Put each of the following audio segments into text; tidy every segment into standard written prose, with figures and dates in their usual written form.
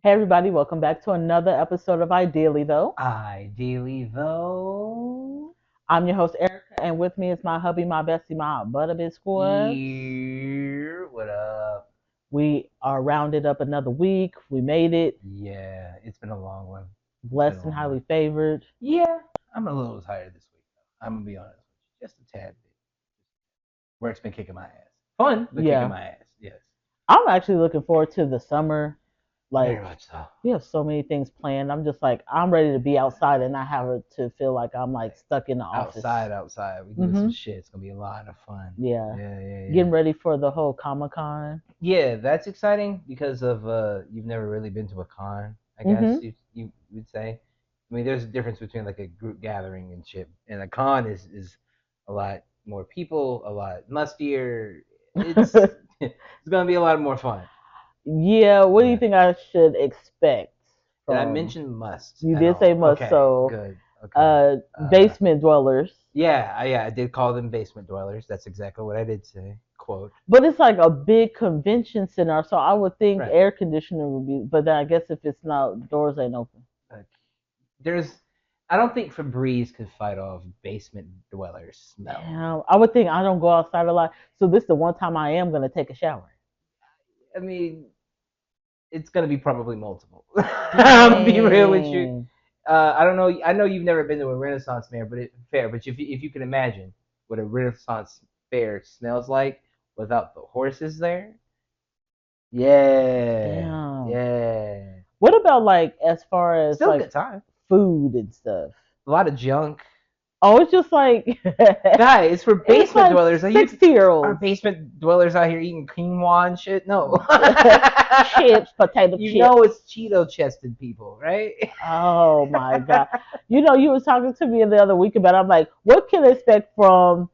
Hey everybody, welcome back to another episode of Ideally Though. Ideally, though, I'm your host Erica, and with me is my hubby, my bestie, my butter biscuits. yeah, what up? We are rounded up another week. We made it, Yeah, it's been a long one. It's been a blessed and long one. highly favored. Yeah, I'm a little tired this week, though. I'm gonna be honest with you, just a tad bit. Work's been kicking my ass. Fun, but kicking Yeah, my ass. Yes, I'm actually looking forward to the summer. very Like much so. we have so many things planned. I'm just like I'm ready to be outside and not have to feel like I'm like stuck in the office. Outside. We doing some Mhm. shit. It's gonna be a lot of fun. Yeah, Yeah. getting ready for the whole Comic Con. Yeah, that's exciting because of you've never really been to a con, I guess Mhm. you would say. I mean, there's a difference between like a group gathering and shit, and a con is a lot more people, a lot mustier. It's it's gonna be a lot more fun. Yeah, what do you Yeah. think I should expect Did I from? mention must You at did say all? must, Okay, so good. Okay. Uh, basement dwellers. yeah, I did call them basement dwellers. That's exactly what I did say. Quote. But it's like a big convention center, so I would think Right. air conditioning would be. But then I guess if it's not, doors ain't open. Like, there's I don't think Febreze could fight off basement dwellers smell. Damn, I would think I don't go outside a lot, so this is the one time I am gonna take a shower. I mean, it's gonna be probably multiple. I'm be real with you. Dang. I don't know. I know you've never been to a Renaissance fair, but if you can imagine what a Renaissance fair smells like without the horses there, yeah, Damn. yeah, What about like as far as still a like good time. food and stuff? A lot of junk. Oh, it's just like Guy, it's for it's basement like dwellers. 60 year Are olds. basement dwellers out here eating quinoa and shit? No. Chips, potato You chips. know it's Cheeto chested people, right? Oh my god! You was talking to me the other week about. I'm like, what can I expect from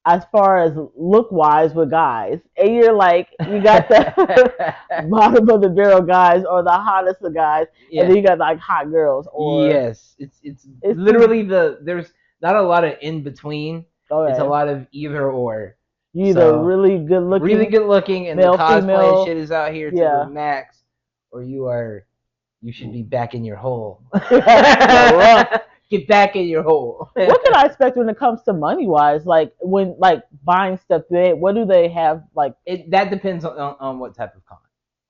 as far as look wise with guys? And you're like, you got the bottom of the barrel guys or the hottest of guys, and Yeah. then you got like hot girls or Yes. It's it's too literally there's not a lot of in between. It's a okay. lot of either or. You either So really good really looking good looking and the male, cosplay female, shit is out here to the yeah. max, or you should be back in your hole. The rough. Get back in your hole. What can I expect when it comes to money wise? Like when like buying stuff, what do they have like? That depends on what type of con.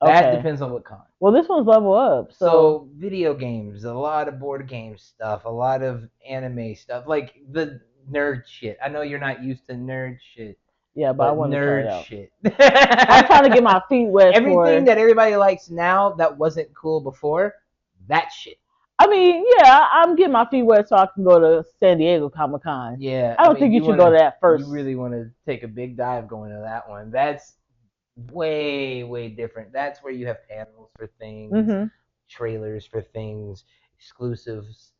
That Okay, depends on what con. well this one's level up, so So video games, a lot of board game stuff, a lot of anime stuff, like the nerd shit. I know you're not used to nerd shit, yeah, but I but want to try it nerd out. shit. I'm trying to get my feet wet Everything for. that everybody likes now that wasn't cool before, that shit. I mean, yeah, I'm getting my feet wet so I can go to San Diego Comic Con. Yeah, I I don't mean, think you should go to that you first. really want to take a big dive going to that one. That's way different. That's where you have panels for things, Hmm. trailers for things, exclusives.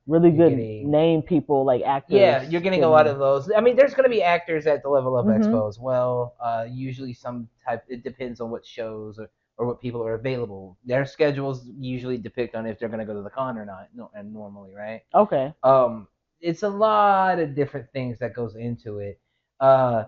Really You're good getting name people like Yeah, actors. you're getting a lot Getting. of those. I mean, there's going to be actors at the Level Up Hmm. Expo as well. Usually, some type. It depends on what shows or what people are available. Their schedules usually depict on if they're going to go to the con or not. No, and normally, right? Okay. It's a lot of different things that goes into it. Uh,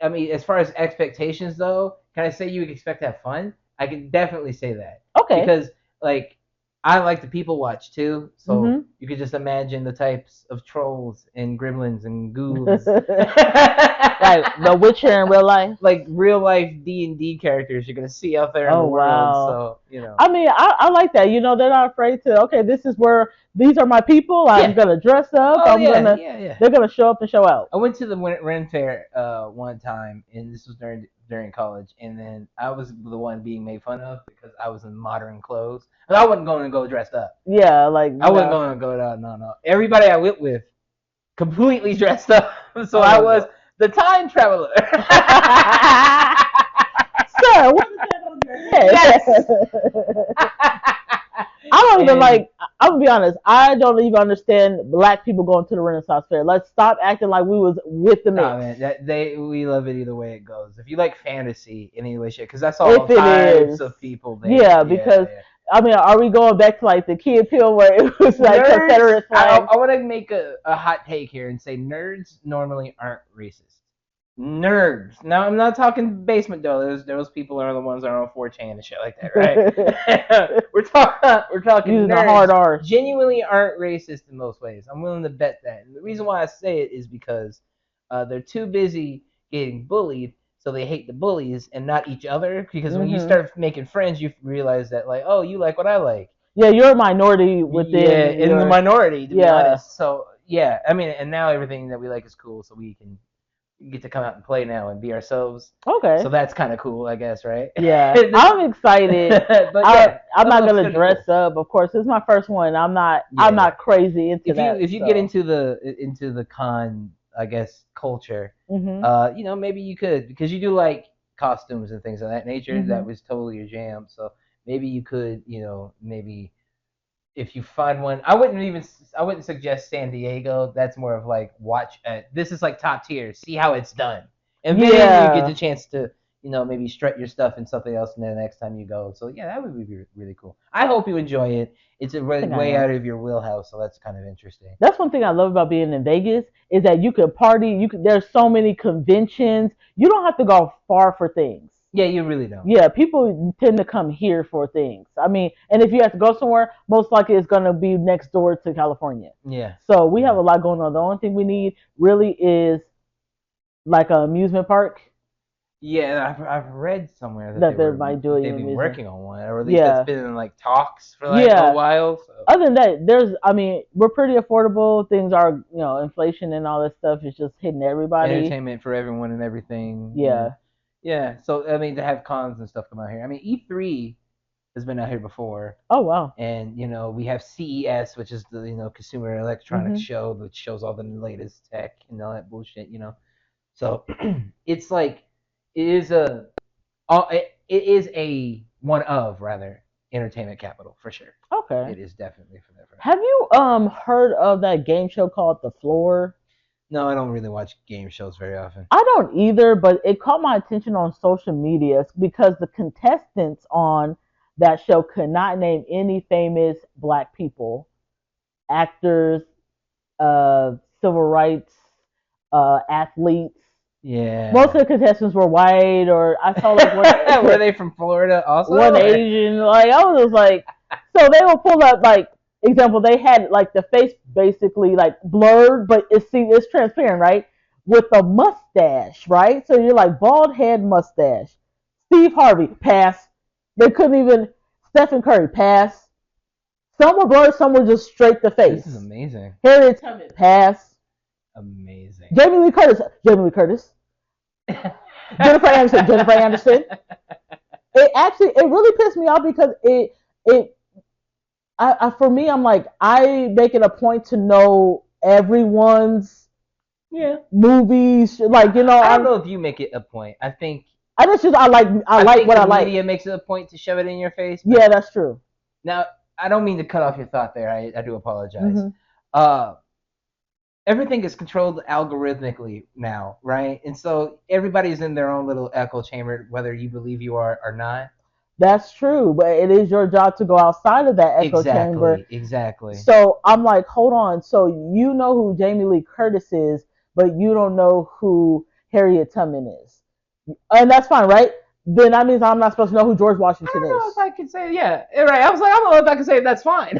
I mean, as far as expectations though, can I say you expect to have fun? I can definitely say that Okay. because like I like to people watch too, so Hmm. you could just imagine the types of trolls and gremlins and ghouls, Like The Witcher in real life. like real life D&D characters you're gonna see out there in Oh the world. wow. So you know, I mean, I like that. They're not afraid to. Okay, this is where these are my people. I'm yeah. gonna dress up. Oh I'm yeah, gonna. yeah. They're gonna show up and show out. I went to the Ren Fair one time, and this was during college, and then I was the one being made fun of because I was in modern clothes, and I wasn't going to go dressed up. Yeah, like I wasn't no. going to go out. No. Everybody I went with completely dressed up, so Oh I my was god. the time traveler. Sir, what is that on your Yes. head? I don't even And like. I'm gonna be honest. I don't even understand black people going to the Renaissance Fair. Let's stop acting like we was with the nah, mix. man, we love it either way it goes. If you like fantasy in any way, shit, because I saw all If it types is, of people there. yeah, because Yeah. I mean, are we going back to like the Kid Pill where it was like Nerds, Confederate flags? I want to make a hot take here and say nerds normally aren't racist. nerds. Now I'm not talking basement dwellers. Those people are the ones that are on 4chan and shit like that, right? We're talking Using a hard nerds. R. Genuinely aren't racist in most ways. I'm willing to bet that. And the reason why I say it is because they're too busy getting bullied, so they hate the bullies and not each other. Because when you Mhm. start making friends, you realize that like, oh, you like what I like. Yeah, you're a minority Yeah, within in the your. minority, to be Yeah. honest. So yeah, I mean, and now everything that we like is cool, so we can get to come out and play now and be ourselves. Okay. So that's kind of cool, I guess, right? Yeah, I'm excited. But yeah, I'm that not looks gonna pretty cool. dress up. Of course, it's my first one. I'm Yeah, yeah. not crazy into that. If you get So. into the con, I guess culture, Mhm. maybe you could because you do like costumes and things of that nature. That Mhm. was totally your jam. So maybe you could, maybe if you find one, I wouldn't suggest San Diego. That's more of like watch. This is like top tier. See how it's done, and then you get the Yeah, chance to maybe strut your stuff in something else, and then the next time you go. So yeah, that would be really cool. I hope you enjoy it. It's I think I way am. out of your wheelhouse, so that's kind of interesting. That's one thing I love about being in Vegas is that you can party. There's so many conventions. You don't have to go far for things. Yeah, you really don't. Yeah, people tend to come here for things. I mean, and if you have to go somewhere, most likely it's going to be next door to California. Yeah. So we have Yeah. a lot going on. The only thing we need really is like an amusement park Yeah, I've read somewhere that that everybody doing they've an been amusement. working on one, or at least that's Yeah, been in like talks for like a yeah. while. So Other than that, I mean, we're pretty affordable. Things are, inflation and all this stuff is just hitting everybody. entertainment for everyone and everything. Yeah, Yeah. yeah. So I mean, to have cons and stuff come out here. I mean, E3 has been out here before, Oh wow. and we have CES, which is the Consumer Electronics Mhm. Show, which shows all the latest tech and all that bullshit. So it's like it is it is a one of rather entertainment capital for sure. Okay. It is definitely for that. Have you heard of that game show called The Floor? No, I don't really watch game shows very often. I don't either, but it caught my attention on social media because the contestants on that show could not name any famous black people, actors, civil rights, athletes. Most Yeah. of the contestants were white, or I saw like Were one they from Florida one also? Asian. Like I was just like, so they will pull up like example. They had like the face basically like blurred, but it's transparent, right? With a mustache, right? So you're like bald head mustache. Steve Harvey pass. They couldn't even. Stephen Curry pass. Some were blurred, some were just straight to This is face. amazing. Harriet Tubman pass. Amazing. Jamie Lee Curtis. Jamie Lee Curtis. Jennifer Anderson. Jennifer Anderson. It really pissed me off because it for me I'm like I make it a point to know everyone's Yeah. movies like I don't I'm know if you make it a point. I just I I like think what the I like. media makes it a point to shove it in your face. But Yeah, that's true. now, I don't mean to cut off your thought there. I do apologize. Hmm. Uh, everything is controlled algorithmically now, right? And so everybody's in their own little echo chamber, whether you believe you are or not. That's true, but it is your job to go outside of that echo chamber. Exactly, exactly. So I'm like, hold on. So you know who Jamie Lee Curtis is, but you don't know who Harriet Tubman is, and that's fine, right? Then that means I'm not supposed to know who George I Washington don't know if is. I can say yeah, right. I was like, I don't know if I can say that's fine.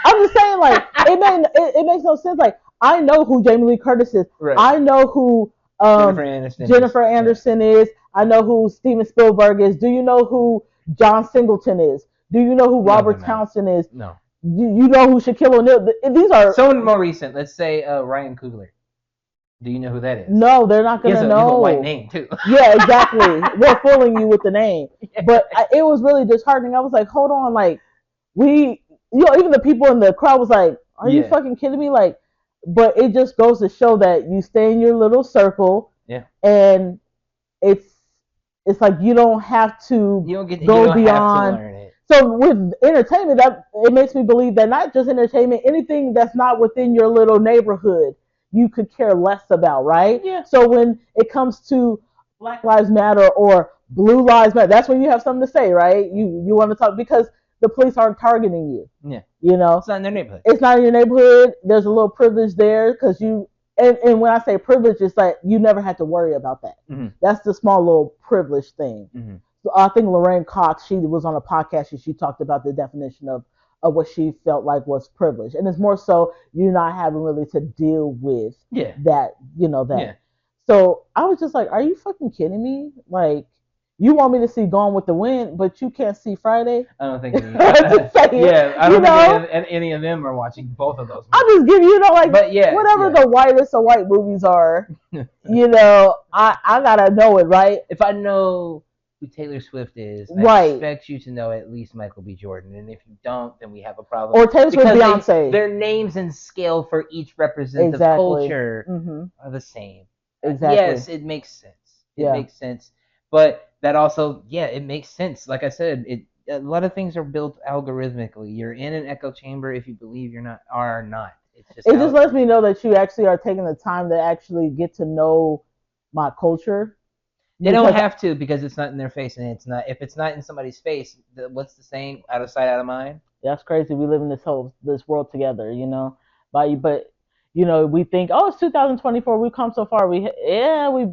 I'm just saying, like, it makes no sense. Like, I know who Jamie Lee Curtis is. Right. I know who Jennifer Aniston. Jennifer Anderson is. I know who Steven Spielberg is. Do you know who John Singleton is? Do you know who Robert Townsend is? No. You know who Shaquille O'Neal? These are Someone more recent. Let's say Ryan Coogler. Do you know who that is? no, they're not gonna He know. has a white name too. Yeah, exactly. We're fooling you with the name, Yeah. but it was really disheartening. I was like, hold on, like even the people in the crowd was like, are you fucking kidding me? Like, but it just goes to show that you stay in your little circle, Yeah. and it's it's like you don't have to You don't get go you don't beyond. have to learn it. So with entertainment, that it makes me believe that not just entertainment, anything that's not within your little neighborhood, you could care less about, right? Yeah. So when it comes to Black Lives Matter or Blue Lives Matter, that's when you have something to say, right? You want to talk because the police aren't targeting you. Yeah. You know, It's not in their neighborhood. it's not in your neighborhood. There's a little privilege there because you and when I say privilege, it's like you never had to worry about that. Mm-hmm. That's the small little privilege thing. Mm-hmm. So I think Lorraine Cox, she was on a podcast and she talked about the definition of what she felt like was privilege, and it's more so you're not having really to deal with Yeah. that, that. Yeah. So I was just like, are you fucking kidding me? Like, you want me to see Gone with the Wind, but you can't see Friday? I don't think any. Yeah, I don't think any of them are watching both of those movies. I just give you, like, but yeah, whatever yeah. the whitest of white movies are, I gotta know it, right? If I know who Taylor Swift is, I Right. expect you to know at least Michael B. Jordan, and if you don't, then we have a problem. Or Taylor Swift, Beyonce. Their names and scale for each representative culture are the same. Exactly. Yes, it makes sense. It makes sense. But that also, it makes sense. Like I said, a lot of things are built algorithmically. You're in an echo chamber if you believe you're not are not. It just lets me know that you actually are taking the time to actually get to know my culture. They don't have to, because it's not in their face, and it's not. If it's not in somebody's face, what's the saying? Out of sight, out of mind. That's crazy. We live in this world together, but we think, oh, it's 2024. We've come so far. We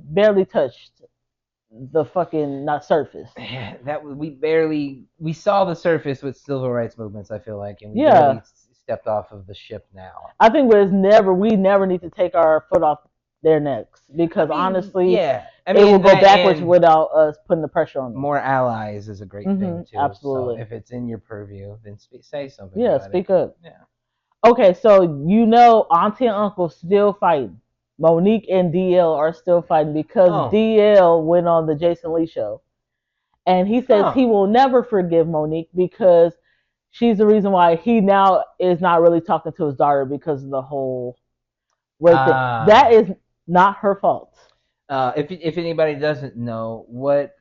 barely touched the fucking not surface. That we saw the surface with civil rights movements. I feel like, and we barely stepped off of the ship now. I think we never need to take our foot off their necks, because honestly, it will go backwards without us putting the pressure on them. More allies is a great thing too. Absolutely. So if it's in your purview, then say something. Yeah, speak up. Yeah. Okay, so Auntie and Uncle still fighting. Monique and DL are still fighting because DL went on the Jason Lee show, and he says he will never forgive Monique because she's the reason why he now is not really talking to his daughter because of the whole rape thing. That is not her fault. If anybody doesn't know, what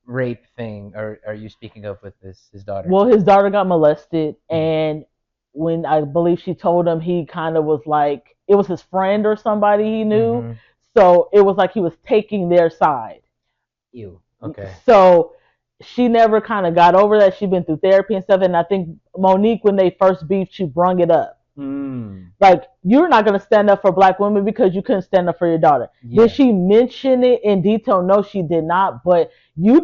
rape thing are you speaking of with his daughter? Well, his daughter got molested, and when I believe she told him, he kind of was like, it was his friend or somebody he knew. So it was like he was taking their side. Ew. Okay. So she never kind of got over that. She'd been through therapy and stuff. And I think Monique, when they first beefed, she brung it up. Like, you're not going to stand up for black women because you couldn't stand up for your daughter. Yeah. Did she mention it in detail? No, she did not. But you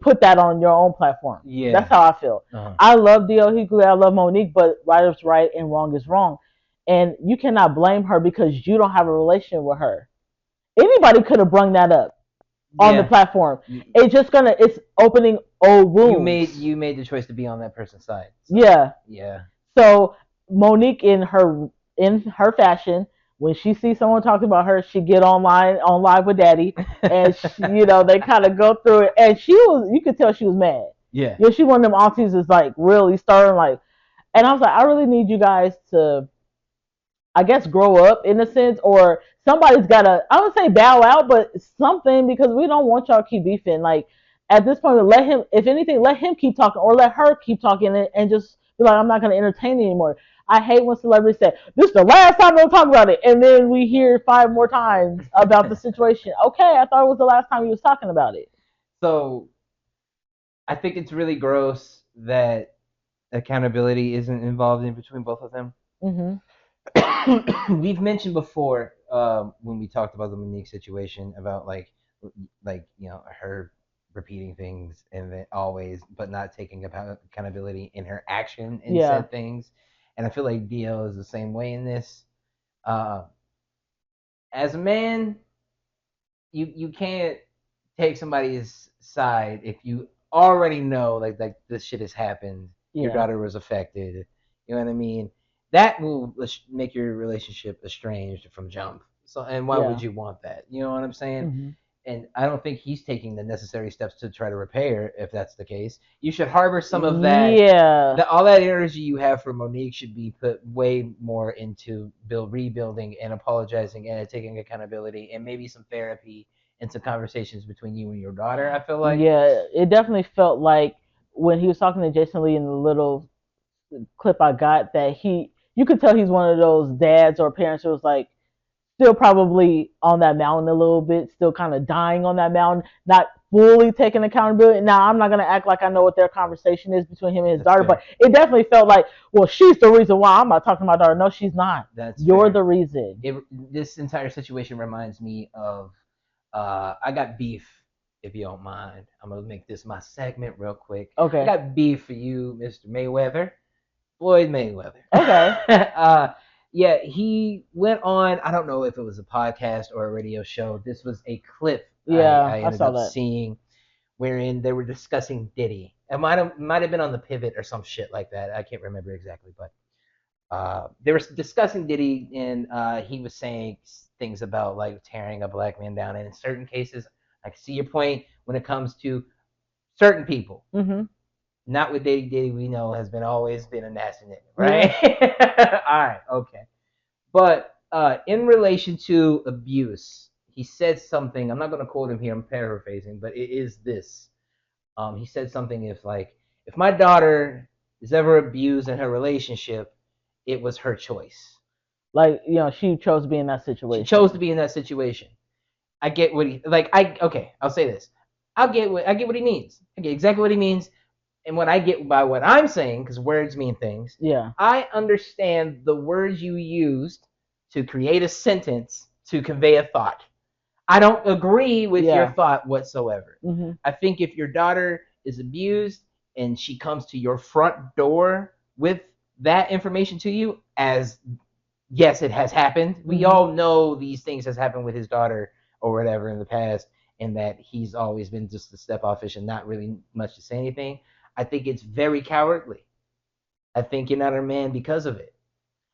put that on your own platform. Yeah. That's how I feel. I love D.L. Hughley. I love Monique, but right is right and wrong is wrong. And you cannot blame her because you don't have a relationship with her. Anybody could have brung that up on the platform. It's opening old wounds. You made the choice to be on that person's side. So. Yeah. Yeah. So Monique, in her fashion, when she sees someone talking about her, she get on live with Daddy, and they kind of go through it. And you could tell she was mad. Yeah. She one of them aunties is like really starting like, and I was like, I really need you guys to, I guess, grow up in a sense, or somebody's gotta, I would say bow out, but something, because we don't want y'all to keep beefing. Like, at this point, if anything, let him keep talking, or let her keep talking, and just be like, I'm not gonna entertain it anymore. I hate when celebrities say, this is the last time they'll talk about it, and then we hear 5 more times about the situation. Okay, I thought it was the last time he was talking about it. So I think it's really gross that accountability isn't involved in between both of them. We've mentioned before, when we talked about the Monique situation, about like her repeating things and then always, but not taking accountability in her action and said things. And I feel like DL is the same way in this. As a man, you can't take somebody's side if you already know like this shit has happened. Your daughter was affected. You know what I mean? That will make your relationship estranged from jump. So, and why would you want that? You know what I'm saying? And I don't think he's taking the necessary steps to try to repair, if that's the case. You should harbor some of that. Yeah. All that energy you have for Monique should be put way more into rebuilding and apologizing and taking accountability and maybe some therapy and some conversations between you and your daughter, I feel like. Yeah, it definitely felt like when he was talking to Jason Lee in the little clip I got, that you could tell he's one of those dads or parents who was like, still probably on that mountain a little bit, still kind of dying on that mountain, not fully taking accountability. Now, I'm not gonna act like I know what their conversation is between him and his That's daughter, fair. but it definitely felt like, well, she's the reason why I'm not talking to my daughter. No, she's not. That's You're fair. the reason. This entire situation reminds me of I got beef. If you don't mind, I'm gonna make this my segment real quick. I Okay. got beef for you, Mr. Mayweather, Floyd Mayweather. Okay. Yeah, he went on. I don't know if it was a podcast or a radio show. This was a clip Yeah, I I ended saw up that. seeing wherein they were discussing Diddy. It might have been on the Pivot or some shit like that. I can't remember exactly, but they were discussing Diddy, and he was saying things about like tearing a black man down. And in certain cases, I can see your point when it comes to certain people. Mhm. Not with Diddy. Diddy, we know, has been always been a nasty nigga, Yeah. right? All right, okay. But in relation to abuse, he said something. I'm not going to quote him here. I'm paraphrasing, but it is this. He said something if my daughter is ever abused in her relationship, it was her choice. Like, she chose to be in that She situation. chose to be in that situation. I get what he like. I okay. I'll say this. I get what he means. I get exactly what he means, and what I get by what I'm saying, because words mean things. Yeah. I understand the words you used to create a sentence to convey a thought. I don't agree with your Yeah. thought whatsoever. Mhm. I think if your daughter is abused and she comes to your front door with that information to you, as yes, it has happened. We Mhm. all know these things has happened with his daughter or whatever in the past, and that he's always been just a step offish and not really much to say anything. I think it's very cowardly. I think you're not a man because of it,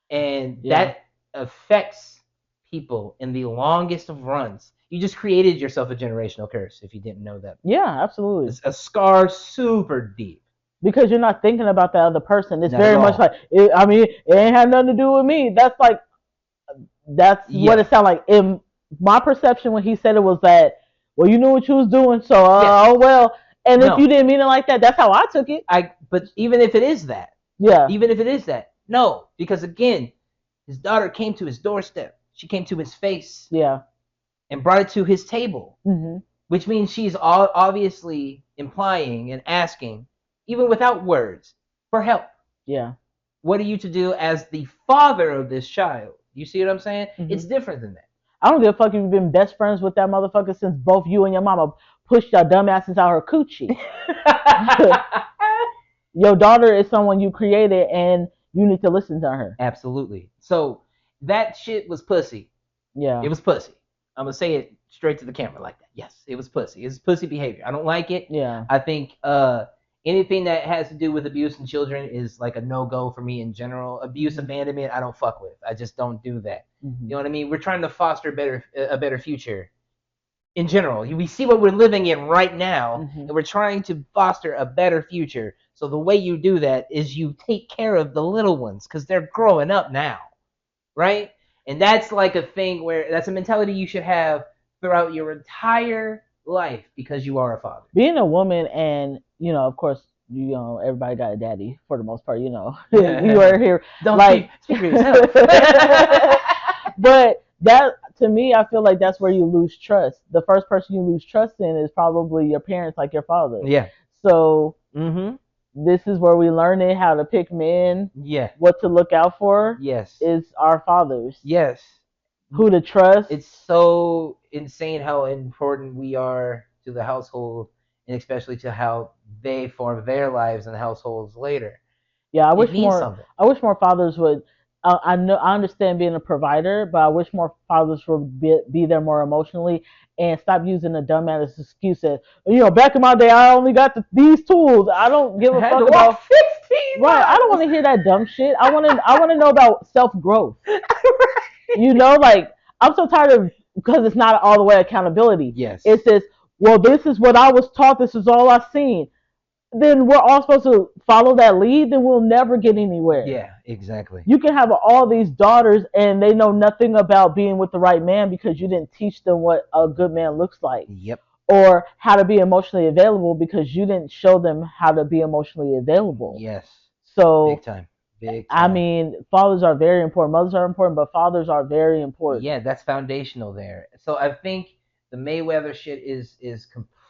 and Yeah. that affects people in the longest of runs. You just created yourself a generational curse if you didn't know that. Yeah, absolutely. It's a scar super deep. Because you're not thinking about the other person. It's Not at very much like, all. I mean, it ain't had nothing to do with me. That's what Yeah. it sounded like. In my perception, when he said it was that, well, you knew what you was doing, so Yes. oh well. And if you No. didn't mean it like that, that's how I took it. But even if it is that, Yeah. even if it is that, no, because again, his daughter came to his doorstep. She came to his face Yeah. and brought it to his table, Mhm. which means she's obviously implying and asking, even without words, for help. Yeah. What are you to do as the father of this child? You see what I'm saying? Mhm. It's different than that. I don't give a fuck if you've been best friends with that motherfucker since both you and your mama pushed your dumbasses out her coochie. Your daughter is someone you created, and you need to listen to her. Absolutely. So that shit was pussy. Yeah. It was pussy. I'm gonna say it straight to the camera like that. Yes, it was pussy. It's pussy behavior. I don't like it. Yeah. I think anything that has to do with abuse in children is like a no go for me in general. Abuse, abandonment, I don't fuck with. I just don't do that. Mhm. You know what I mean? We're trying to foster a better future in general. We see what we're living in right now, Mhm. and we're trying to foster a better future. So the way you do that is you take care of the little ones because they're growing up now, right? And that's like a thing where that's a mentality you should have throughout your entire life because you are a father. Being a woman, and of course, everybody got a daddy for the most part. You are here, Don't like speak for yourself. but that, to me, I feel like that's where you lose trust. The first person you lose trust in is probably your parents, like your father. Yeah. So Mm-hmm. this is where we learn it, how to pick men, Yeah. what to look out for. Yes. Is our fathers. Yes. Who to trust. It's so insane how important we are to the household, and especially to how they form their lives and households later. Yeah, I It wish means more. something. I wish more fathers would. I know. I understand being a provider, but I wish more fathers would be there more emotionally and stop using the dumbass excuse that, back in my day I only got these tools. I don't give I a had fuck to about. walk 15 Right. I don't want miles. to hear that dumb shit. I want to. I want to know about self growth. Like, I'm so tired of, because it's not all the way accountability. Yes. It says, well, this is what I was taught. This is all I've seen. Then we're all supposed to follow that lead. Then we'll never get anywhere. Yeah, exactly. You can have all these daughters and they know nothing about being with the right man because you didn't teach them what a good man looks like. Yep. Or how to be emotionally available because you didn't show them how to be emotionally available. Yes. So, Big time. Big I time. mean, fathers are very important. Mothers are important, but fathers are very important. Yeah, that's foundational there. So I think the Mayweather shit is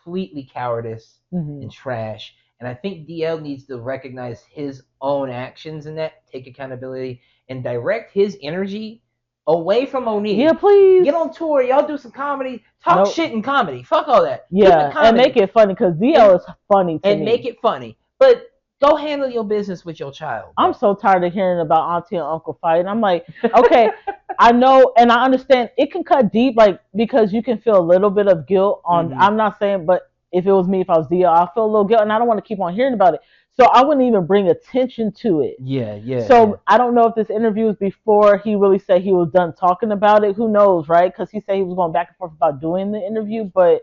completely cowardice Hmm. and trash. And I think DL needs to recognize his own actions in that, take accountability, and direct his energy away from Yeah, Monique. please. Get on tour, y'all do some comedy, talk Nope. shit in comedy. Fuck all that. Keep it Yeah, and make comedy it funny because DL and is funny to and me. make it funny. But go handle your business with your child, I'm bro. so tired of hearing about auntie and uncle fighting. I'm like, okay, I know and I understand it can cut deep, like because you can feel a little bit of guilt on. Hmm. I'm not saying, but if it was me, if I was DL, I feel a little guilt, and I don't want to keep on hearing about it. So I wouldn't even bring attention to it. Yeah, yeah, yeah. So I don't know if this interview was before he really said he was done talking about it. Who knows, right? Because he said he was going back and forth about doing the interview, but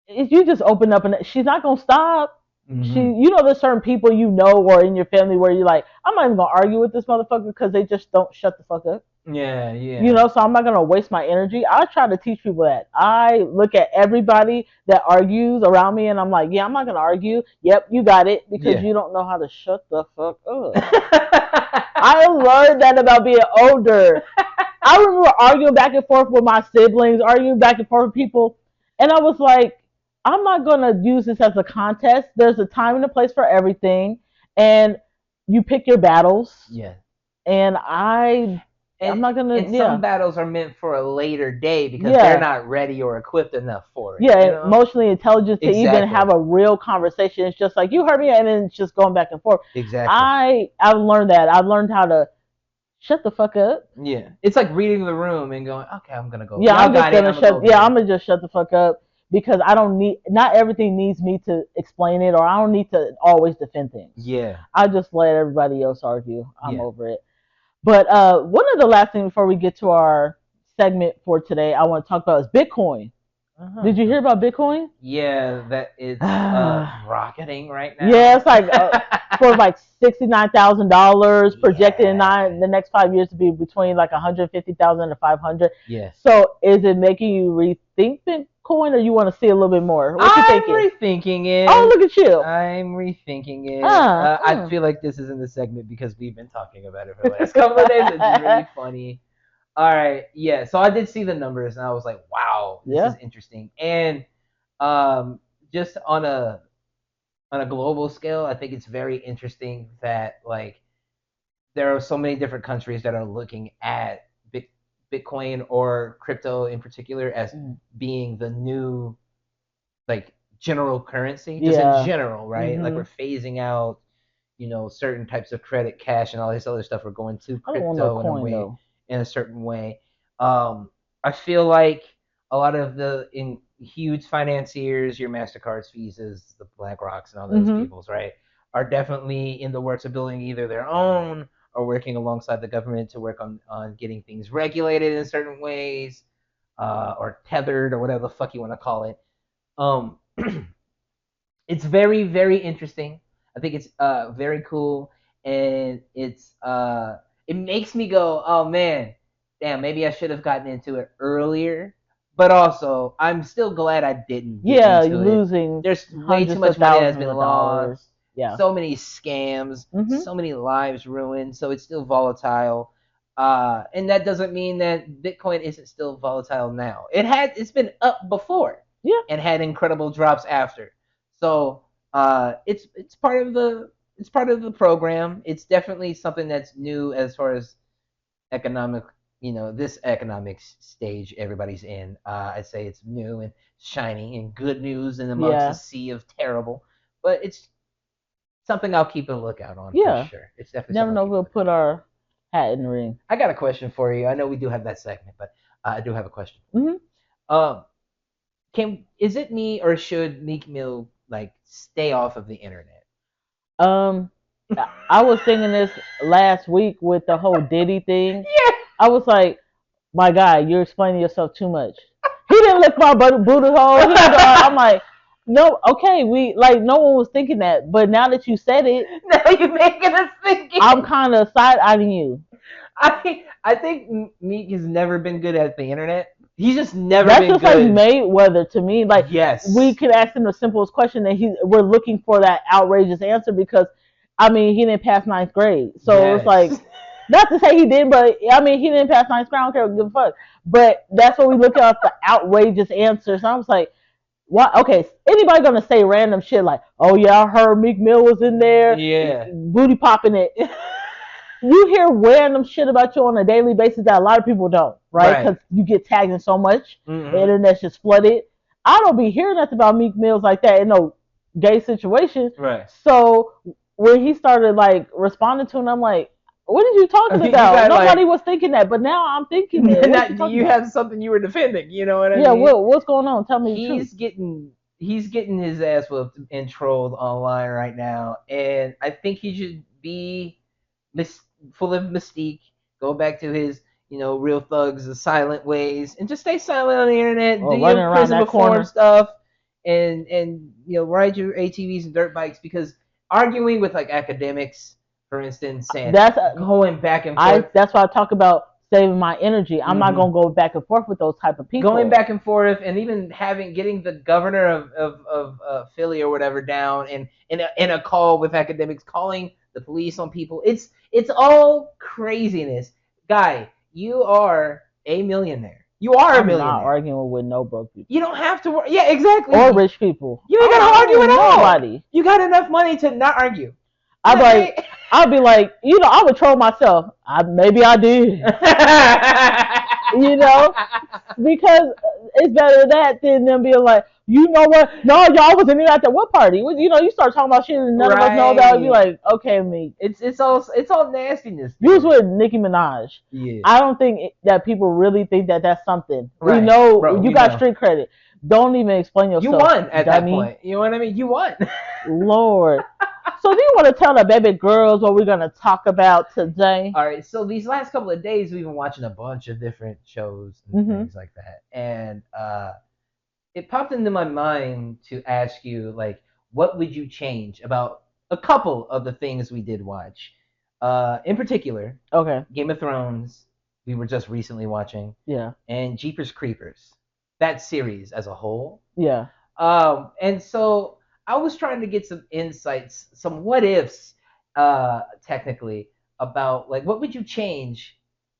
if you just open up and she's not gonna stop. She, Hmm. there's certain people or in your family where you're like, I'm not even gonna argue with this motherfucker because they just don't shut the fuck up. Yeah, yeah. So I'm not gonna waste my energy. I try to teach people that. I look at everybody that argues around me and I'm like, yeah, I'm not gonna argue. Yep, you got it because Yeah. you don't know how to shut the fuck up. I learned that about being older. I remember arguing back and forth with my siblings, arguing back and forth with people, and I was like, I'm not gonna use this as a contest. There's a time and a place for everything, and you pick your battles. Yeah. And I'm And not gonna, and some yeah, battles are meant for a later day because they're yeah, not ready or equipped enough for it, you yeah, know? emotionally intelligent to even Exactly. have a real conversation. It's just like you heard me, and then it's just going back and forth. Exactly. I've learned that. I've learned how to shut the fuck up. Yeah. It's like reading the room and going, okay, I'm gonna go. Yeah, Y'all I'm just got it. gonna I'm gonna go shut. over Yeah, I'm here. gonna just shut the fuck up because I don't need. Not everything needs me to explain it, or I don't need to always defend things. Yeah. I just let everybody else argue. I'm Yeah. over it. But one of the last things before we get to our segment for today, I want to talk about is Bitcoin. Uh-huh. Did you hear about Bitcoin? Yeah, that it's rocketing right now. Yeah, it's like for like $69,000 projected in Yeah. the next 5 years to be between like 150,000 to 500. Yeah. So is it making you rethink Bitcoin, or you want to see a little bit more? What you I'm thinking? rethinking it. Oh, look at you. I'm rethinking it. Uh, I feel like this is in the segment because we've been talking about it for the last couple of days. It's really funny. All right, yeah. So I did see the numbers and I was like, wow, this Yeah. is interesting. And just on a global scale, I think it's very interesting that like there are so many different countries that are looking at Bitcoin or crypto in particular as Mm. being the new like general currency, just in Yeah. general, right? Like Hmm. we're phasing out, certain types of credit, cash, and all this other stuff. We're going to I don't want no crypto coin though. in a certain way. I feel like a lot of the in huge financiers, your Mastercards, Visas, the BlackRocks, and all those Hmm. peoples, right, are definitely in the works of building either their own or working alongside the government to work on getting things regulated in certain ways, or tethered or whatever the fuck you want to call it. Um, it's very very interesting. I think it's very cool, and it makes me go, oh man, damn, maybe I should have gotten into it earlier. But also, I'm still glad I didn't get Yeah, you're into it. losing There's way too hundreds of much money that has thousands been of dollars. lost, Yeah. so many scams, Hmm. so many lives ruined. So it's still volatile. And that doesn't mean that Bitcoin isn't still volatile now. It's been up before Yeah. and had incredible drops after. So it's part of the program. It's definitely something that's new as far as economic, this economic stage everybody's in. I'd say it's new and shiny and good news and amongst a Yeah. sea of terrible. But it's something I'll keep a lookout on for Yeah. sure. It's definitely Never something I'll know if keep a we'll lookout put our hat in the ring. on. I got a question for you. I know we do have that segment, but I do have a question for Hmm. you. Can is it me or should Meek Mill like stay off of the internet? Um, I was thinking this last week with the whole Diddy thing. Yeah. I was like, my guy, you're explaining yourself too much. He didn't lick my booty hole. I'm like, no, okay, we like no one was thinking that, but now that you said it, Now you're making us think. I'm kind of side eyeing you. I think Meek has never been good at the internet. He's just never That's been just like good. Mayweather to me. Like Yes. we could ask him the simplest question, and we're looking for that outrageous answer because, I mean, he didn't pass ninth grade, so it's like, Yes. not to say he did, but I mean, he didn't pass ninth grade. I don't care, give a fuck. But that's what we look at the outrageous answers. And I was like, Why? Okay, anybody gonna say random shit like, "Oh yeah, I heard Meek Mill was in there, Yeah. booty popping it." You hear random shit about you on a daily basis that a lot of people don't, right? Because Right. you get tagged in so much, the Mm-hmm. internet's just flooded. I don't be hearing nothing about Meek Mills like that in no gay situation. Right. So when he started like responding to him, I'm like, what are you talking You about? got Nobody like was thinking that, but now I'm thinking it. What you not talking you about? have something you were defending. You know what I Yeah, mean? what's going on? Tell me the truth. He's getting his ass whooped and trolled online right now, and I think he should be mis- full of mystique. Go back to his real thugs, the silent ways, and just stay silent on the internet. Do Or running your around prison that reform corner. stuff, and ride your ATVs and dirt bikes because arguing with like academics, for instance, saying That's going back and forth. that's why I talk about saving my energy. I'm not Mm-hmm. gonna go back and forth with those type of Going people. back and forth, and even getting the governor of Philly or whatever down in a call with academics, calling the police on people. It's all craziness, guy. You are a millionaire. You are a I'm not millionaire. arguing with no broke people You don't have to. Yeah, exactly. or rich people. You ain't I'm gotta not argue arguing at with all. nobody. You got enough money to not argue. I'd be like, Right? I'd be like, I would troll myself. Maybe I did, you know, because it's better that than them being like, you know what? No, y'all wasn't even at that what party? You start talking about shit and none of us know about. It, be Right. like, okay, me. It's all nastiness. You was with Nicki Minaj. Yeah. I don't think that people really think that that's something. We Right. know Bro, you we got know. street credit. Don't even explain yourself. You won at that dummy. point. You know what I mean? You won. Lord. So do you want to tell the baby girls what we're gonna talk about today? All right. So these last couple of days, we've been watching a bunch of different shows and Mm-hmm. things like that, and it popped into my mind to ask you, like, what would you change about a couple of the things we did watch? In particular, Okay. Game of Thrones. We were just recently watching, Yeah. and Jeepers Creepers. That series as a whole. Yeah. And so I was trying to get some insights, some what ifs, technically, about like what would you change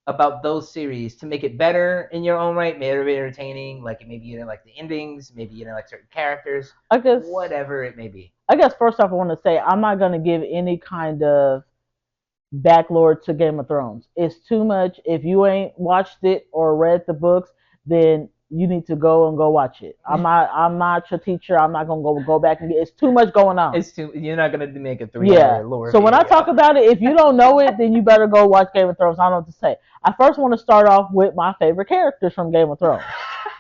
about those series to make it better in your own right, make it entertaining, like maybe you didn't like the endings, maybe you didn't like certain characters, I guess. whatever it may be. I guess first off, I want to say I'm not gonna give any kind of backlord to Game of Thrones. It's too much. If you ain't watched it or read the books, then you need to go watch it. I'm not your teacher. I'm not gonna go back and get. It's too much going on. You're not gonna make a 3 hour lore. So when I video. talk about it, if you don't know it, then you better go watch Game of Thrones. I don't know what to say. I first want to start off with my favorite characters from Game of Thrones.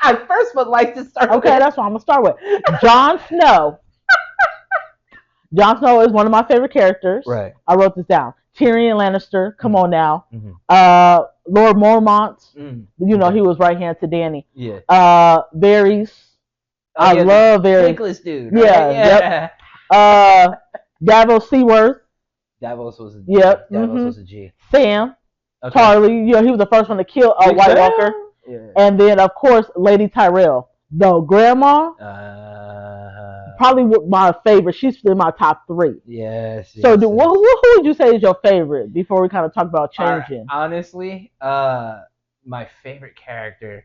I first would like to start. Okay, that's what I'm gonna start with. Jon Snow. Jon Snow is one of my favorite characters. Right. I wrote this down. Tyrion Lannister. Come on now. Mm-hmm. Lord Mormont. Mm-hmm. He was right hand to Dany. Yeah. Varys. Oh, I love Varys. Tankless dude. Right? Yeah. Yep. Davos Seaworth. Davos was a G. Yep. Davos was a G. Sam. Okay. Charlie. He was the first one to kill a White Walker. Yeah. And then of course Lady Tyrell. The grandma. Probably my favorite. She's in my top 3. Yes. So who would you say is your favorite before we kind of talk about changing? Honestly, my favorite character,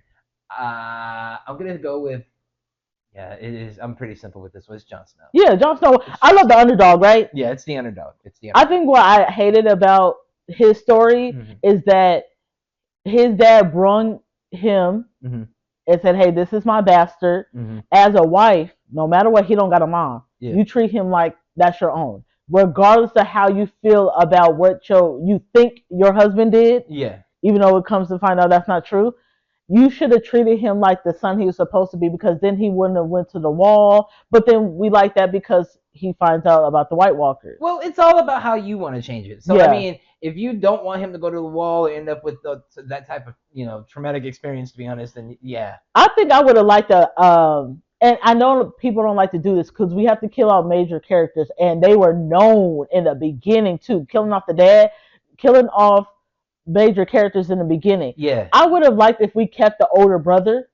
I'm gonna go with. Yeah, it is. I'm pretty simple with this one. It's Jon Snow. Yeah, Jon Snow. I love the underdog, right? Yeah, it's the underdog. I think what I hated about his story is that his dad brung him and said, "Hey, this is my bastard." As a wife, no matter what, he don't got a mom. Yeah. You treat him like that's your own, regardless of how you feel about what you think your husband did. Yeah. Even though it comes to find out that's not true, you should have treated him like the son he was supposed to be, because then he wouldn't have went to the wall. But then we like that because he finds out about the White Walkers. Well, it's all about how you want to change it. So, yeah. I mean, if you don't want him to go to the wall or end up with that type of, traumatic experience, to be honest, then yeah. I think I would have liked and I know people don't like to do this because we have to kill out major characters, and they were known in the beginning too. Killing off the dad, killing off major characters in the beginning. Yeah. I would have liked if we kept the older brother.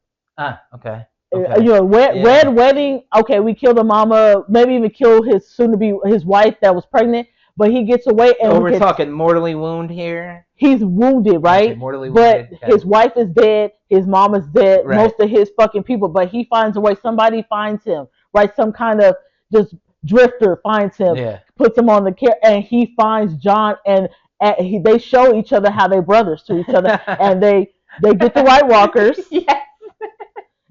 Okay. Red wedding. Okay, we killed the mama. Maybe even kill his soon-to-be his wife that was pregnant. but he gets away and Oh, we're talking mortally wound here. he's wounded, Okay, right? mortally But wounded. his wife is dead, his mom is dead, Right. most of his fucking people, but he finds a way. Somebody finds him, right? Some kind of just drifter finds him, Yeah. puts him on the care, and he finds John, and they show each other how they're brothers to each other, and they get the White Walkers. Yes.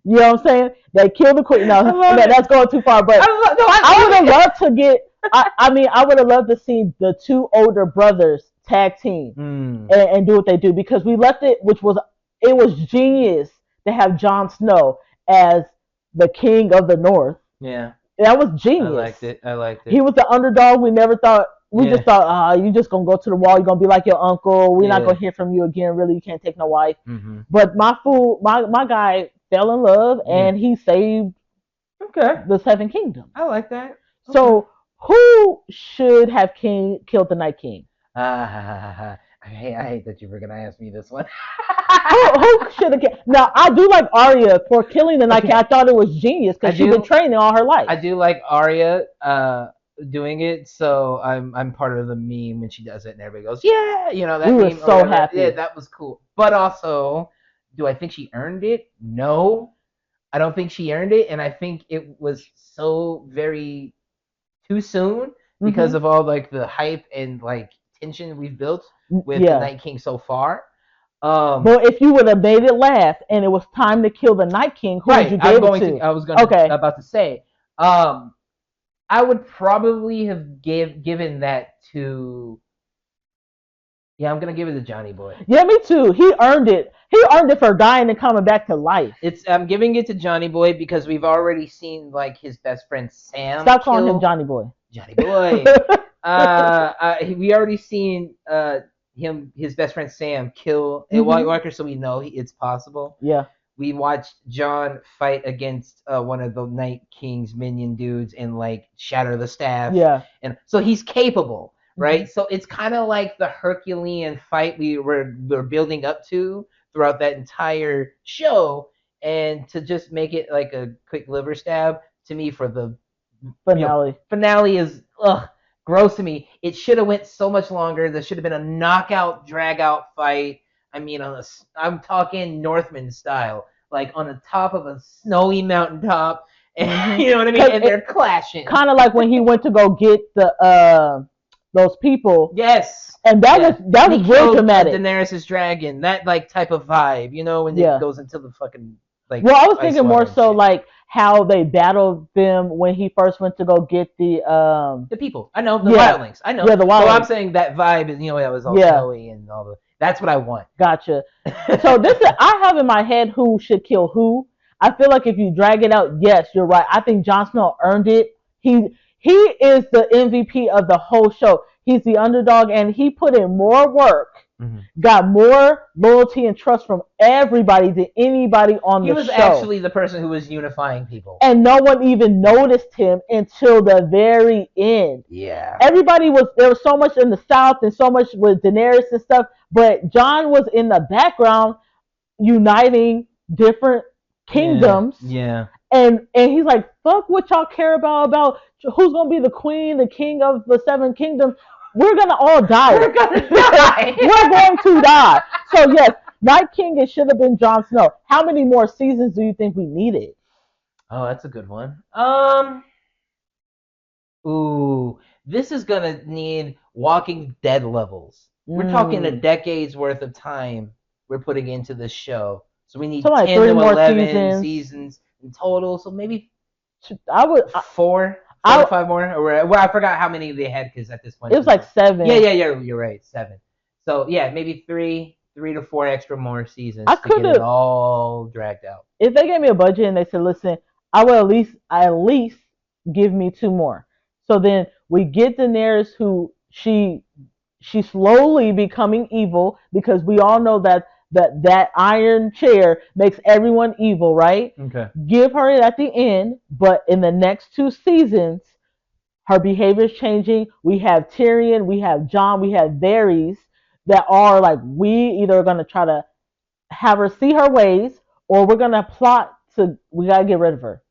You know what I'm saying? They kill the queen. No, that's going too far. But I would have loved to get. I mean, I would have loved to see the two older brothers tag team and do what they do, because we left it, it was genius to have Jon Snow as the king of the North. Yeah. That was genius. I liked it. He was the underdog. We never thought. We Yeah. just thought, you just gonna go to the wall. You're gonna be like your uncle. We're not Yeah. gonna hear from you again. Really, you can't take no wife. Mm-hmm. But my guy fell in love, and he saved Okay. the Seven Kingdoms. I like that. Okay. So who should have killed the Night King? I hate that you were gonna ask me this one. Who should have killed? Now I do like Arya for killing the Night King. I thought it was genius because she's been training all her life. I do like Arya doing it, so I'm part of the meme when she does it, and everybody goes, yeah, you know that. We were meme so happy. Yeah, that was cool. But also, do I think she earned it? No, I don't think she earned it, and I think it was so very too soon because of all like the hype and like tension we've built with the Night King so far. But if you would have made it last and it was time to kill the Night King, who would you give it to? I was about to say, I would probably have given that to. Yeah, I'm gonna give it to Johnny Boy. Yeah, me too. He earned it. He earned it for dying and coming back to life. I'm giving it to Johnny Boy because we've already seen like his best friend Sam. Stop calling him Johnny Boy. Johnny Boy. We already seen his best friend Sam kill a White Walker, so we know it's possible. Yeah. We watched John fight against one of the Night King's minion dudes and like shatter the staff. Yeah. And so he's capable, right? So it's kind of like the Herculean fight we're building up to throughout that entire show, and to just make it like a quick liver stab to me for the finale. Finale is gross to me. It should have went so much longer. There should have been a knockout, drag out fight. I mean, I'm talking Northman style, like on the top of a snowy mountaintop, and you know what I mean. And they're clashing, kind of like when he went to go get those people. Yes, and that was real dramatic. Daenerys' dragon, that like type of vibe, you know, when it goes into the fucking like. Well, I was thinking more so like how they battled them when he first went to go get the people. I know the wildlings. I know. Yeah, the wildlings. So I'm saying that vibe is, you know, that was all snowy and all the. That's what I want. Gotcha. So I have in my head who should kill who. I feel like if you drag it out, yes, you're right. I think Jon Snow earned it. He is the MVP of the whole show. He's the underdog, and he put in more work, got more loyalty and trust from everybody than anybody on the show. He was actually the person who was unifying people. And no one even noticed him until the very end. Yeah. There was so much in the South and so much with Daenerys and stuff, but Jon was in the background uniting different kingdoms. Yeah. And he's like, fuck what y'all care about who's gonna be the queen, the king of the Seven Kingdoms. We're gonna all die. We're gonna die. We're going to die. So yes, Night King, it should have been Jon Snow. How many more seasons do you think we needed? Oh, that's a good one. Ooh, this is gonna need Walking Dead levels. We're talking a decade's worth of time we're putting into this show. So we need 10 to 11 seasons in total. So maybe four, 5 more. Or I forgot how many they had because at this point it was like 7. Yeah. You're right, 7. So yeah, maybe 3 to 4 extra more seasons to get it all dragged out. If they gave me a budget and they said, "Listen, I will at least give me 2 more." So then we get Daenerys, who she's slowly becoming evil, because we all know that iron chair makes everyone evil, right? Okay. Give her it at the end, but in the next 2 seasons, her behavior is changing. We have Tyrion, we have Jon, we have Varys that are like, we either are going to try to have her see her ways, or we're going to plot we got to get rid of her.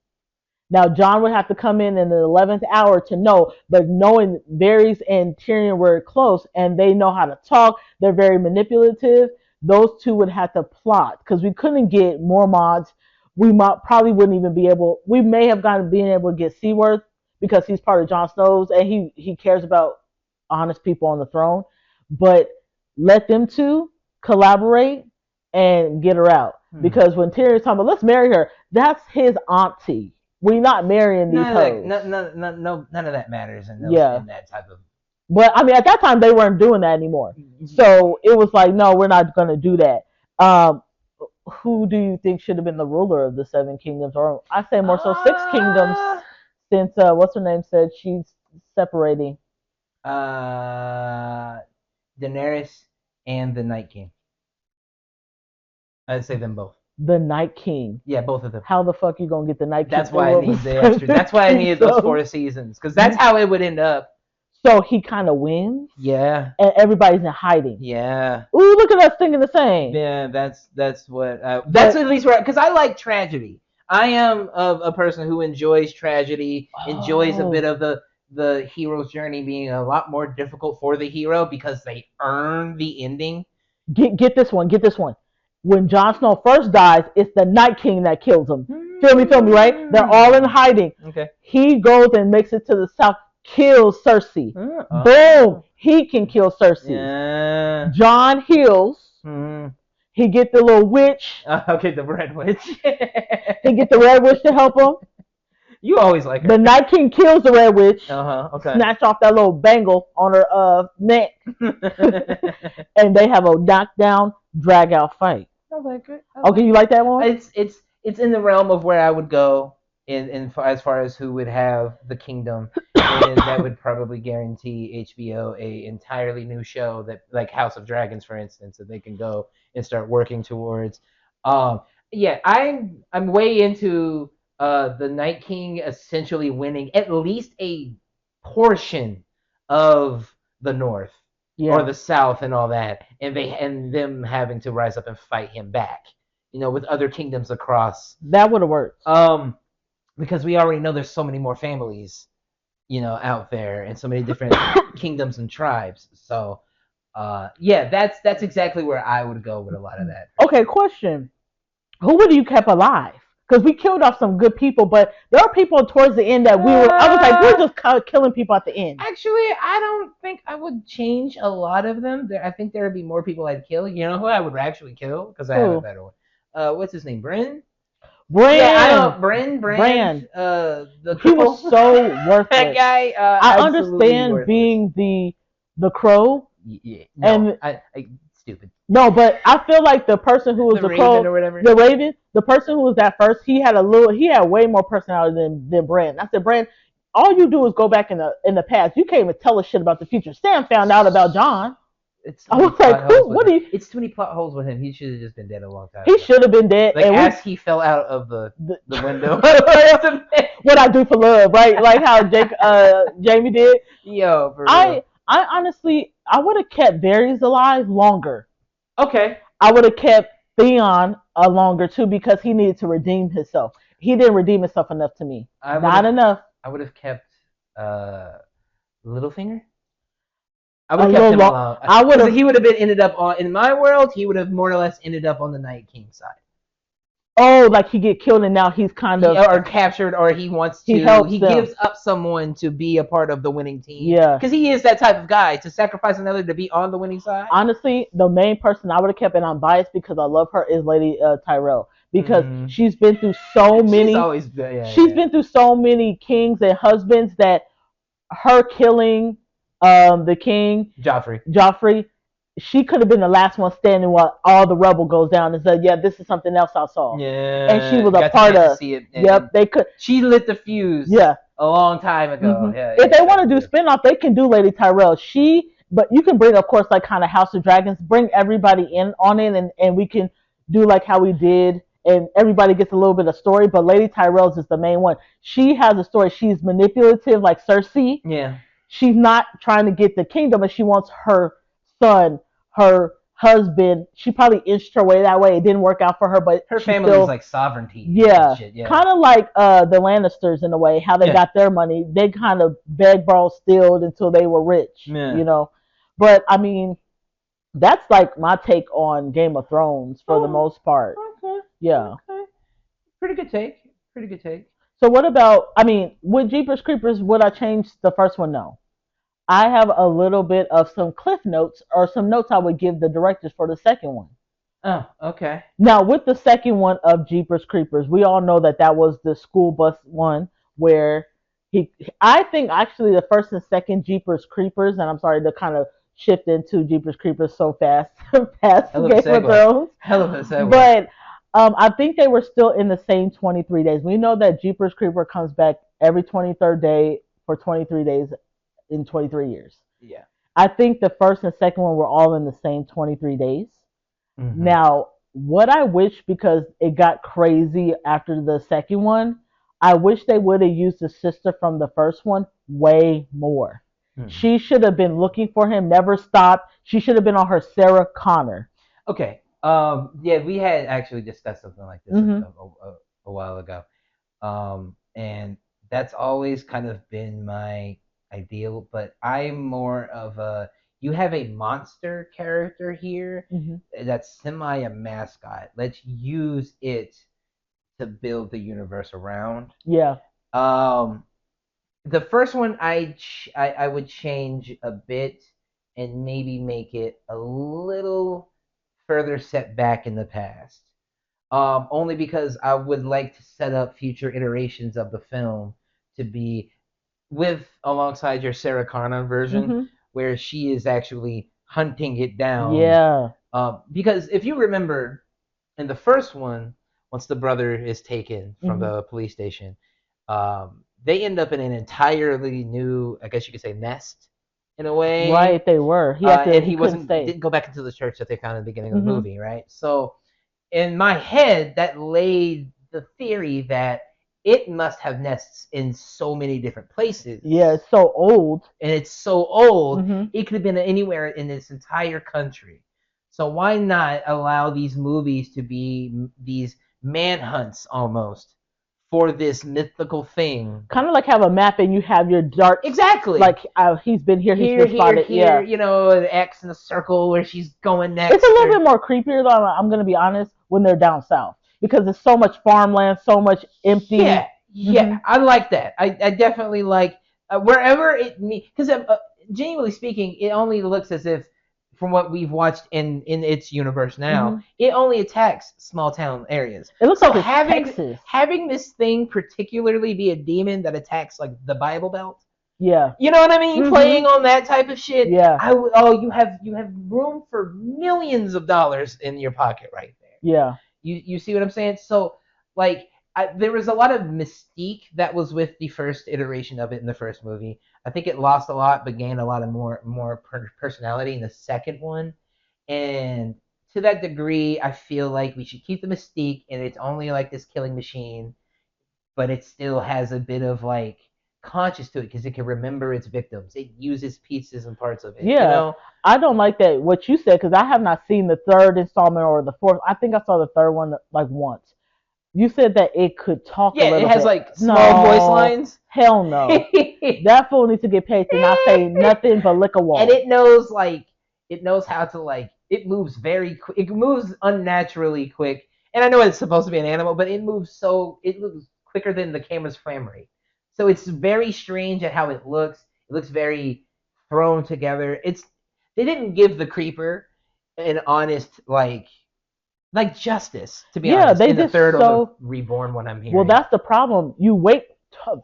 Now John would have to come in the 11th hour to know, but knowing Varys and Tyrion were close and they know how to talk, they're very manipulative. Those two would have to plot because we couldn't get more mods. We might probably wouldn't even be able. We may have gotten being able to get Seaworth because he's part of Jon Snow's and he cares about honest people on the throne. But let them two collaborate and get her out. Because when Tyrion's talking about let's marry her, that's his auntie. We're not marrying these hoes. None of that matters in that type of. But I mean, at that time they weren't doing that anymore, so it was like, no, we're not going to do that. Who do you think should have been the ruler of the Seven Kingdoms, or I say more so Six Kingdoms, since what's her name said she's separating? Daenerys and the Night King. I'd say them both. The Night King. Yeah, both of them. How the fuck you gonna get the Night King? That's why I need the extra. That's why I needed those 4 seasons, because that's how it would end up. So he kind of wins. Yeah. And everybody's in hiding. Yeah. Ooh, look at us thinking the same. Yeah, that's what. That's at least where, because I like tragedy. I am a person who enjoys tragedy, enjoys a bit of the hero's journey being a lot more difficult for the hero because they earn the ending. Get this one. Get this one. When Jon Snow first dies, it's the Night King that kills him. Feel me, right? They're all in hiding. Okay. He goes and makes it to the south, kills Cersei. Boom! He can kill Cersei. Yeah. Jon heals. He get the little witch. Okay, the Red Witch. He get the Red Witch to help him. You always like her. The Night King kills the Red Witch. Okay. Snatch off that little bangle on her neck. And they have a knockdown, drag out fight. Okay, you like that one? It's in the realm of where I would go in as far as who would have the kingdom, and that would probably guarantee HBO a entirely new show that, like House of Dragons, for instance, that they can go and start working towards. Yeah, I'm way into the Night King essentially winning at least a portion of the North. Yeah. Or the South and all that, and them having to rise up and fight him back, with other kingdoms across. That would have worked. Because we already know there's so many more families, out there, and so many different kingdoms and tribes. So, yeah, that's exactly where I would go with a lot of that. Okay, question: who would you kept alive? Because we killed off some good people, but there are people towards the end that I was like, we're just killing people at the end. Actually, I don't think I would change a lot of them. I think there would be more people I'd kill. You know who I would actually kill? Because I have a better one. What's his name? Bran? Yeah, I know. Bran. He was so worthless. That guy. I understand worthless. Being the crow. Yeah. No, I stupid. No, but I feel like the person who was the crow, or whatever. The Raven, the person who was that first, he had way more personality than Bran. I said, Bran, all you do is go back in the past. You can't even tell us shit about the future. Sam found out about Jon. I was like, it's too many plot holes with him. He should have just been dead a long time. He should have been dead. Like as he fell out of the window. What I do for love, right? Like how Jamie did. Yo, for real. I honestly, I would have kept Varys alive longer. Okay. I would have kept Theon longer too because he needed to redeem himself. He didn't redeem himself enough to me. Not enough. I would have kept Littlefinger. I would have kept him alone. He would have ended up in my world. He would have more or less ended up on the Night King side. Oh, like he get killed and now he's kind of or captured, or he wants to. He gives up someone to be a part of the winning team. Yeah, because he is that type of guy to sacrifice another to be on the winning side. Honestly, the main person I would have kept, and I'm biased because I love her, is Lady Tyrell because she's been through so many. She's been through so many kings and husbands that her killing the king Joffrey. She could have been the last one standing while all the rubble goes down and said, "Yeah, this is something else I saw." Yeah, and she was a part of. See it, yep, they could. She lit the fuse. Yeah, a long time ago. Yeah, if they want to do spinoff, they can do Lady Tyrell. But you can bring, of course, like kind of House of Dragons. Bring everybody in on it, and we can do like how we did, and everybody gets a little bit of story. But Lady Tyrell's is the main one. She has a story. She's manipulative, like Cersei. Yeah, she's not trying to get the kingdom, and she wants her son, her husband. She probably inched her way that way. It didn't work out for her, but Her she family's still, like sovereignty and yeah, shit. Yeah. kind of like the Lannisters in a way, how they Yeah. got their money. They kind of begged, borrowed, stealed until they were rich, Yeah. you know. But I mean, that's like my take on Game of Thrones for the Oh, most part. okay. Yeah. Okay. Pretty good take. Pretty good take. So what about? I mean, with Jeepers Creepers, would I change the first one? No. I have a little bit of some cliff notes or some notes I would give the directors for the second one. Oh, okay. Now, with the second one of Jeepers Creepers, we all know that that was the school bus one where he. I think actually the first and second Jeepers Creepers, and I'm sorry to kind of shift into Jeepers Creepers so fast, past Hell of a Game of segue. Thrones, Hell of a segue. but I think they were still in the same 23 days. We know that Jeepers Creeper comes back every 23rd day for 23 days in 23 years. Yeah. I think the first and second one were all in the same 23 days. Mm-hmm. Now, what I wish, because it got crazy after the second one, I wish they would have used the sister from the first one way more. Mm-hmm. She should have been looking for him, never stopped. She should have been on her Sarah Connor. Okay. Yeah, we had actually discussed something like this a while ago. And that's always kind of been my ideal, but I'm more of a you have a monster character here that's semi a mascot. Let's use it to build the universe around. Yeah. The first one I would change a bit and maybe make it a little further set back in the past. Only because I would like to set up future iterations of the film to be with alongside your Sarah Connor version, where she is actually hunting it down. Yeah. Because if you remember, in the first one, once the brother is taken from the police station, they end up in an entirely new, I guess you could say, nest in a way. Right, they were. He didn't go back into the church that they found in the beginning of the movie, right? So in my head, that laid the theory that it must have nests in so many different places. Yeah, it's so old. And it's so old, it could have been anywhere in this entire country. So why not allow these movies to be these manhunts almost for this mythical thing? Kind of like have a map and you have your dark. Exactly. Like he's been here, he's been spotted. Here, you know, an X in a circle where she's going next. It's a little bit more creepier though. I'm gonna be honest, when they're down south, because there's so much farmland, so much empty. Yeah, I like that. I definitely like wherever it because genuinely speaking, it only looks as if from what we've watched in its universe now, it only attacks small town areas. It looks so like having this thing particularly be a demon that attacks like the Bible Belt. Yeah. You know what I mean? Playing on that type of shit. Yeah. You have room for millions of dollars in your pocket right there. Yeah. You see what I'm saying? So like there was a lot of mystique that was with the first iteration of it in the first movie. I think it lost a lot, but gained a lot of more personality in the second one. And to that degree, I feel like we should keep the mystique, and it's only like this killing machine, but it still has a bit of like conscious to it because it can remember its victims. It uses pieces and parts of it. Yeah. You know? I don't like that what you said because I have not seen the third installment or the fourth. I think I saw the third one like once. You said that it could talk a little bit. Yeah, it has like small voice lines. Hell no. That fool needs to get paid to not say nothing but lick a wall. And it knows how to like, it moves very quick. It moves unnaturally quick. And I know it's supposed to be an animal, but it moves quicker than the camera's frame rate. So it's very strange at how it looks. It looks very thrown together. They didn't give the creeper an honest like justice, to be honest. They in the just third or the reborn one I'm hearing. Well, that's the problem. You wait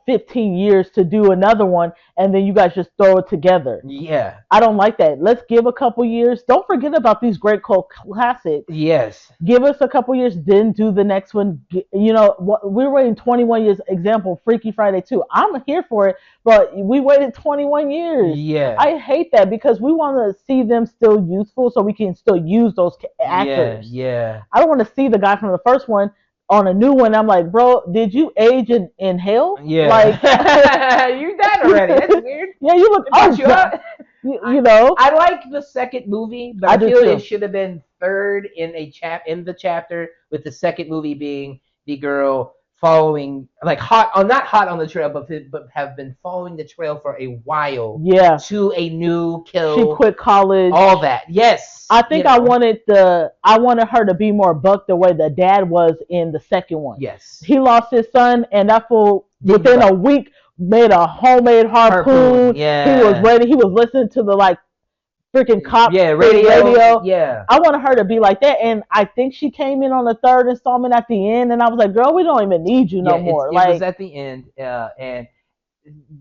15 years to do another one, and then you guys just throw it together. Yeah. I don't like that. Let's give a couple years. Don't forget about these great cult classics. Yes. Give us a couple years, then do the next one. You know, we're waiting 21 years. Example, Freaky Friday 2. I'm here for it, but we waited 21 years. Yeah. I hate that because we want to see them still useful so we can still use those actors. Yeah. I don't want to see the guy from the first one on a new one. I'm like, bro, did you age in hell? Yeah. Like, you died already. That's weird. Yeah, you look. You up. You know, I like the second movie, but I I do feel it too. should have been third in the chapter, with the second movie being the girl following, like, not hot on the trail, but have been following the trail for a while Yeah, to a new she kill, quit college. all that. Yes, I think I wanted her to be more buck the way the dad was in the second one. yes, He lost his son, and that fool didn't give within a up. week made a homemade Harpoon, harpoon. He was yeah, ready. He was listening to the like freaking cop yeah, thing radio, radio. yeah. I wanted her to be like that, and I think she came in on the third installment at the end, and I was like, "Girl, we don't even need you Yeah, no more." it was Like, at the end, and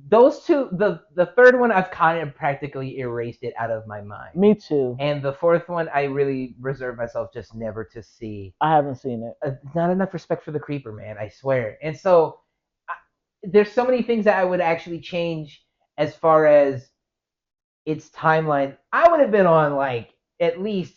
those two, the third one, I've kind of practically erased it out of my mind, me too. and the fourth one, I really reserve myself just never to see. I haven't seen it. Not enough respect for the creeper, man. I swear. And so, I, there's so many things that I would actually change as far as its timeline. I would have been on, like, at least,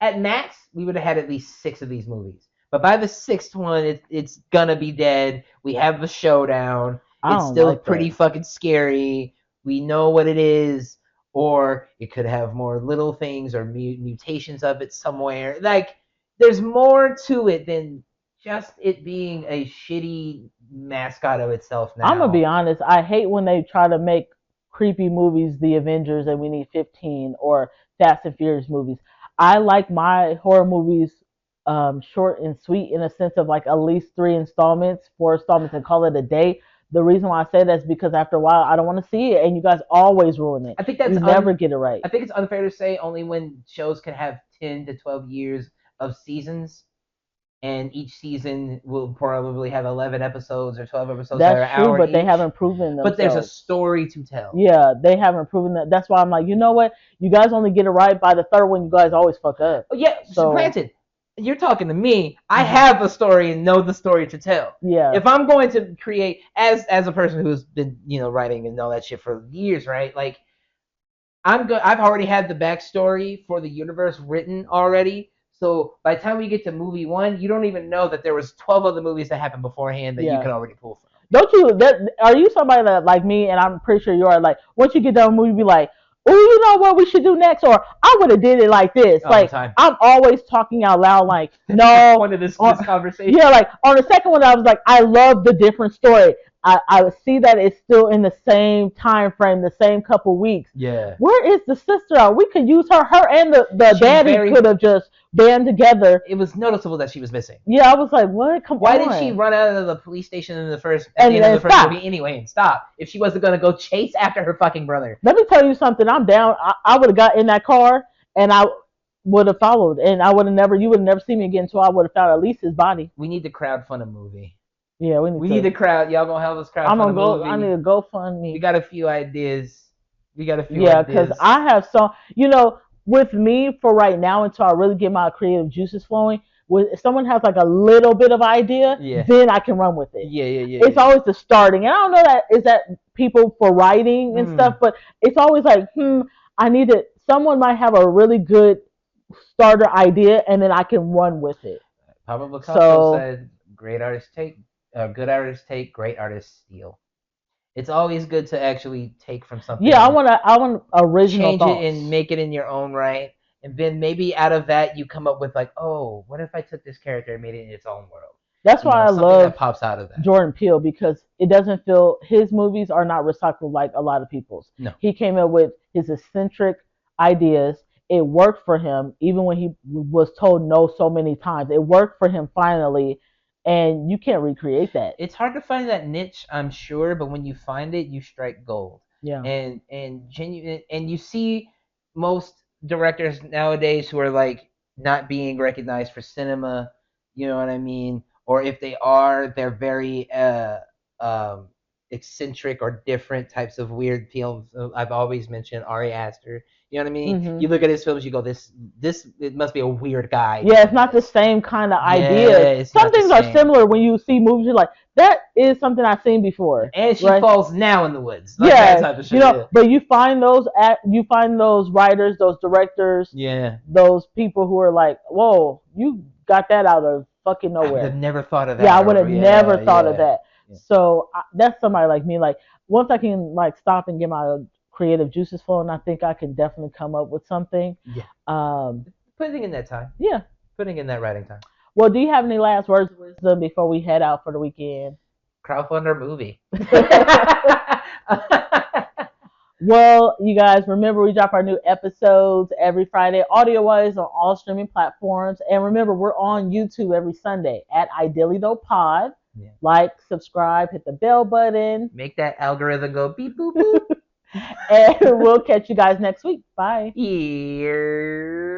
at max, we would have had at least six of these movies. But by the sixth one, it's gonna be dead. We have the showdown. I It's don't still like pretty that. fucking scary. We know what it is, or it could have more little things or mutations of it somewhere. Like, there's more to it than just it being a shitty mascot of itself I'm gonna be now. honest. I hate when they try to make creepy movies the Avengers and we need 15 or Fast and Furious movies. I like my horror movies short and sweet in a sense of like at least 3 installments, 4 installments, and call it a day. The reason why I say that is because after a while I don't want to see it, and you guys always ruin it. I think You never get it right. I think it's unfair to say only when shows can have 10 to 12 years of seasons, and each season will probably have 11 episodes or 12 episodes that are That's an true, hour but they each. haven't proven But there's a themselves. story to tell. Yeah, they haven't proven that. That's why I'm like, you know what? You guys only get it right by the third one. You guys always fuck up. Oh, yeah, So granted, you're talking to me. I have a story and know the story to tell. yeah, If I'm going to create, as a person who's been, writing and all that shit for years, right? Like, I've already had the backstory for the universe written already. So by the time we get to movie one, you don't even know that there was 12 other movies that happened beforehand that you yeah. could already pull from. Don't you? That are you somebody that like me? And I'm pretty sure you are. Like once you get done with the movie, be like, oh, you know what we should do next? Or I would have did it like this. All the Like time. I'm always talking out loud. Like That's the no, point of this conversation. yeah. Like on the second one, I was like, I love the different story. I would see that it's still in the same time frame, the same couple weeks. Yeah. Where is the sister? We could use her. Her and the daddy could have just band together. It was noticeable that she was missing. Yeah, I was like, what? Come Why on. did she run out of the police station at the And end of the first stop. movie anyway and stop? If she wasn't gonna go chase after her fucking brother. Let me tell you something. I'm down. I would have got in that car and I would have followed, and I would have never. You would have never seen me again until I would have found at least his body. We need to crowdfund a movie. Yeah, We need the crowd. Y'all gonna help us crowdfund I'm gonna a go. movie? I need to GoFundMe. We got a few ideas. Yeah, because I have some. With me for right now until I really get my creative juices flowing. If someone has like a little bit of idea, Yeah. then I can run with it. Yeah. It's always the starting, and I don't know that is that people for writing and stuff, but it's always like, I need it. Someone might have a really good starter idea, and then I can run with it. Pablo Picasso said, "Great artists take, good artists take, great artists steal." It's always good to actually take from something. Yeah, I want original change thoughts. it and make it in your own right, and then maybe out of that you come up with like, oh, what if I took this character and made it in its own world? That's why I something love that pops out of that. Jordan Peele, because it doesn't feel his movies are not recycled like a lot of people's. No. He came up with his eccentric ideas. It worked for him, even when he was told no so many times. It worked for him finally, and you can't recreate that. It's hard to find that niche, I'm sure, but when you find it, you strike gold. Yeah. And genuine, and you see most directors nowadays who are like not being recognized for cinema. You know what I mean? Or if they are, they're very eccentric or different types of weird films. I've always mentioned Ari Aster. You know what I mean? Mhm. You look at his films, you go, this it must be a weird guy. Yeah, it's not the same kind of idea. it's Some not the things are same. similar when you see movies. You're like, that is something I've seen before. And she right? falls now in the woods. Like that type of shit. Yeah. But you find those writers, those directors, Yeah. those people who are like, whoa, you got that out of fucking I would nowhere. have never thought of that. Yeah, I would have never thought of that. Yeah. So that's somebody like me. Like once I can like stop and get my creative juices flowing. I think I can definitely come up with something. Yeah. Um, Putting in that time. yeah. Putting in that writing time. Well, do you have any last words of wisdom before we head out for the weekend? Crowdfund our movie. Well, you guys, remember we drop our new episodes every Friday, audio wise, on all streaming platforms. And remember, we're on YouTube every Sunday at Ideally Though Pod. Yeah. Like, subscribe, hit the bell button. Make that algorithm go beep boop boop. And we'll catch you guys next week. Bye. Yeah.